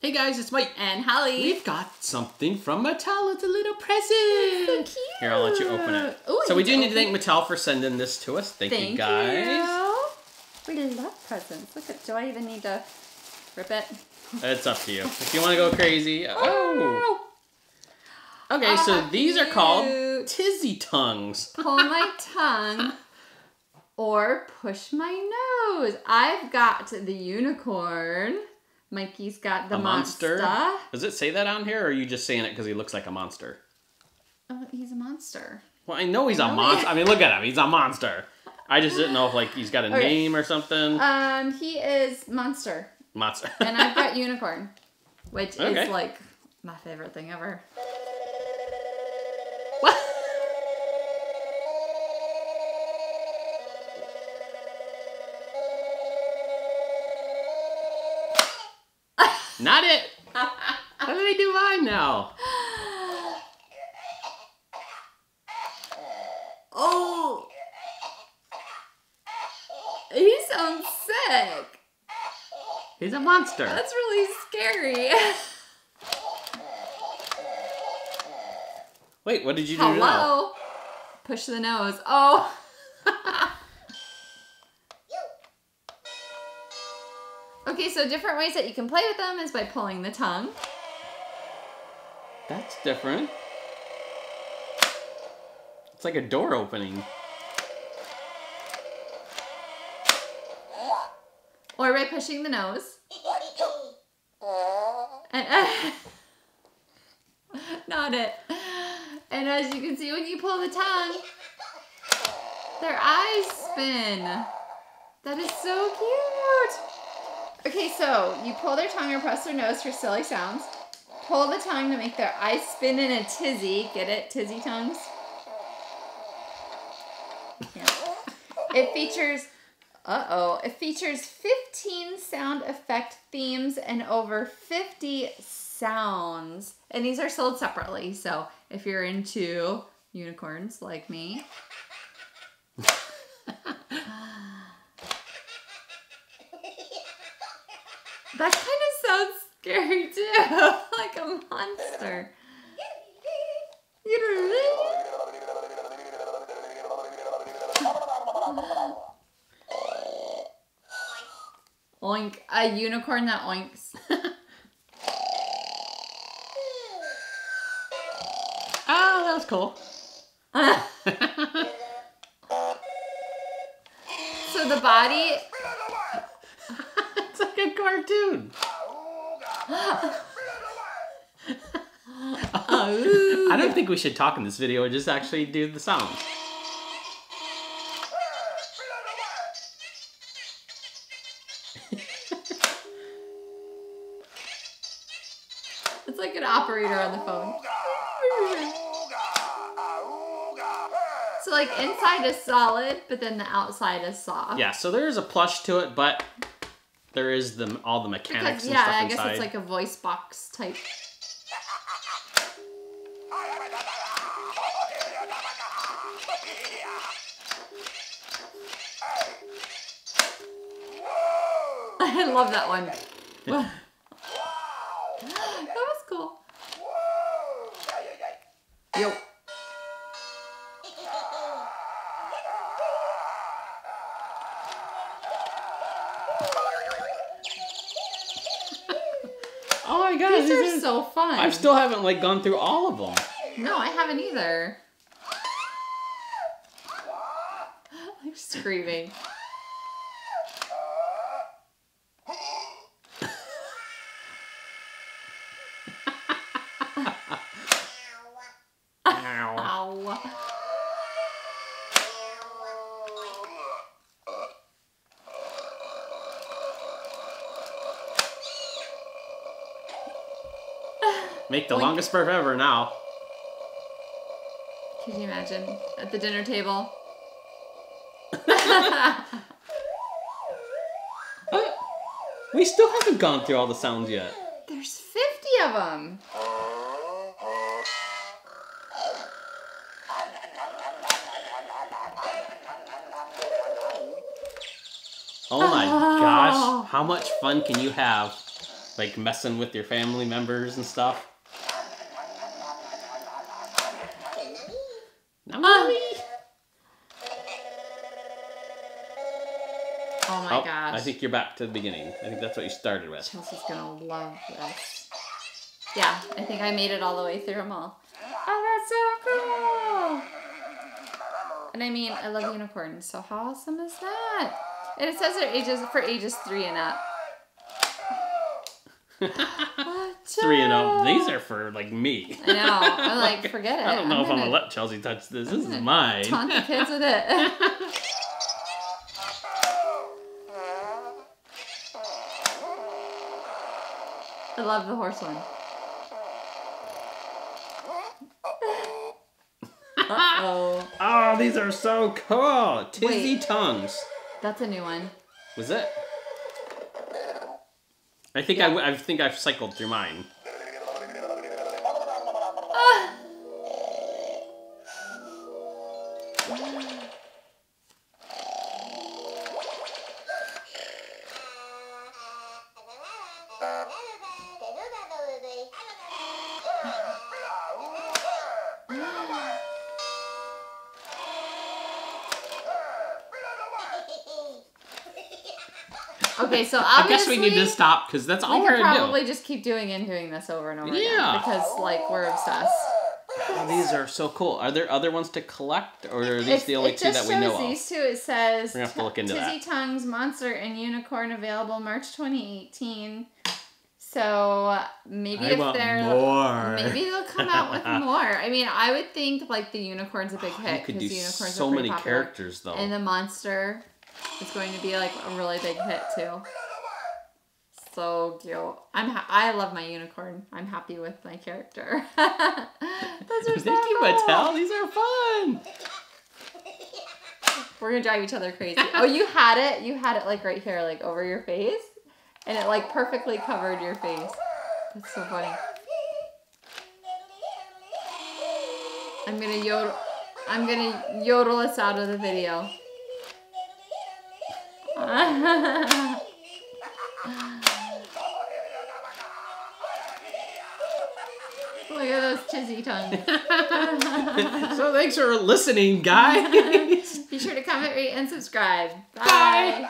Hey guys, it's Mike. And Holly. We've got something from Mattel. It's a little present. So cute. Here, I'll let you open it. Ooh, so we do need to thank Mattel for sending this to us. Thank you guys. We love presents. Look at, do I even need to rip it? It's up to you. If you want to go crazy. Oh. Okay, so these are called Tizzy tongues. Pull my tongue or push my nose. I've got the unicorn. Mikey's got the monster. Does it say that on here, or are you just saying it because he looks like a monster? Oh, he's a monster. Well, I know he's a monster. I mean, look at him. He's a monster. I just didn't know if, like, he's got a name or something. He is monster. Monster. And I've got unicorn, which is, like, my favorite thing ever. What? Not it. How do they do mine now? Oh. He sounds sick. He's a monster. That's really scary. Wait, what did you do now? Hello. Push the nose. Oh. Okay, so different ways that you can play with them is by pulling the tongue. That's different. It's like a door opening. Or by pushing the nose. And not it. And as you can see, when you pull the tongue, their eyes spin. That is so cute. Okay, so you pull their tongue or press their nose for silly sounds. Pull the tongue to make their eyes spin in a tizzy. Get it? Tizzy tongues? Yeah. It features, it features 15 sound effect themes and over 50 sounds. And these are sold separately, so if you're into unicorns like me. That kind of sounds scary too, like a monster. Oink, a unicorn that oinks. Oh, that was cool. So the body... It's like a cartoon. I don't think we should talk in this video, just actually do the sounds. It's like an operator on the phone. So like inside is solid, but then the outside is soft. Yeah, so there is a plush to it, but there is all the mechanics and stuff inside. Yeah, I guess it's like a voice box type. I love that one. That was cool. Yo. Oh my god, these are so fun. I still haven't like gone through all of them. No, I haven't either. I'm screaming. Ow. Make the longest burp ever now. Can you imagine? At the dinner table. We still haven't gone through all the sounds yet. There's 50 of them. Oh my gosh, how much fun can you have like messing with your family members and stuff. Oh my gosh. I think you're back to the beginning. I think that's what you started with. Chelsea's gonna love this. Yeah, I think I made it all the way through them all. Oh, that's so cool! And I mean, I love unicorns, so how awesome is that? And it says they're for ages 3 and up. 3 and up. These are for, like, me. I know. I'm like, forget it. I don't know if I'm going to let Chelsea touch this. This is mine. Taunt the kids with it. I love the horse one. Uh-oh. Oh, these are so cool. Tizzy tongues. That's a new one. Was it? I think I think I've cycled through mine. Okay, so I guess we need to stop because that's all we're going to do. probably just keep doing this over and over again because, like, we're obsessed. Oh, these are so cool. Are there other ones to collect, or are these the only two that we know of? These two. It says we're gonna have to look into Tizzy Tongues, Monster, and Unicorn available March 2018. So maybe maybe they'll come out with more. I mean, I would think like the Unicorn's a big hit. You could do unicorns so are many popular. characters though. And the Monster is going to be like a really big hit too. So cute. I love my unicorn. I'm happy with my character. Those are so Thank you, Mattel. These are fun. We're gonna drive each other crazy. Oh, you had it. You had it like right here, like over your face, and it like perfectly covered your face. That's so funny. I'm gonna yodel us out of the video. Look at those Tizzy tongues. So thanks for listening, guys. Be sure to comment, rate, and subscribe. Bye.